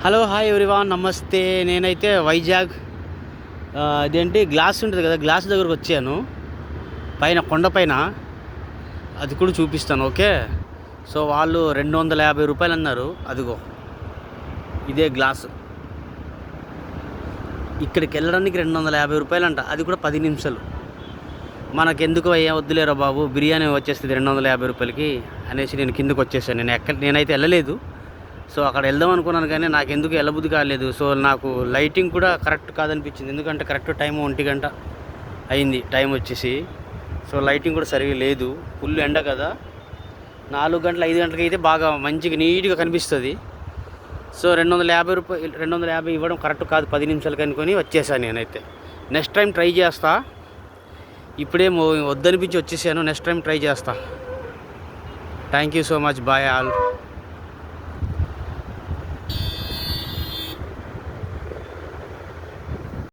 Hello hi everyone, నమస్తే. నేనైతే వైజాగ్ ఇదేంటి గ్లాస్ ఉంటుంది కదా, గ్లాస్ దగ్గరకు వచ్చాను. పైన కొండపైన అది కూడా చూపిస్తాను, ఓకే. సో వాళ్ళు 250 రూపాయలు అన్నారు. అదిగో ఇదే గ్లాసు. ఇక్కడికి వెళ్ళడానికి 250 రూపాయలు అంట, అది కూడా 10 నిమిషాలు. మనకెందుకు అయ్యా, వద్దులేరా బాబు, బిర్యానీ వచ్చేస్తుంది 250 రూపాయలకి అనేసి నేను కిందకు వచ్చేసాను. నేనైతే వెళ్ళలేదు. సో అక్కడ వెళ్దాం అనుకున్నాను, కానీ నాకు ఎందుకు వెళ్ళబుద్ధి కాలేదు. సో నాకు లైటింగ్ కూడా కరెక్ట్ కాదనిపించింది, ఎందుకంటే కరెక్ట్ టైం 1 గంట అయింది టైం వచ్చేసి. సో లైటింగ్ కూడా సరిగా లేదు, ఫుల్ ఎండ కదా. 4 గంటలు 5 గంటలకి అయితే బాగా మంచిగా నీట్గా కనిపిస్తుంది. సో 250 రూపాయలు 250 ఇవ్వడం కరెక్ట్ కాదు 10 నిమిషాలకి అనుకొని వచ్చేసాను నేనైతే. నెక్స్ట్ టైం ట్రై చేస్తా. ఇప్పుడేమో వద్దనిపించి వచ్చేసాను, నెక్స్ట్ టైం ట్రై చేస్తా. Thank you so much, bye all.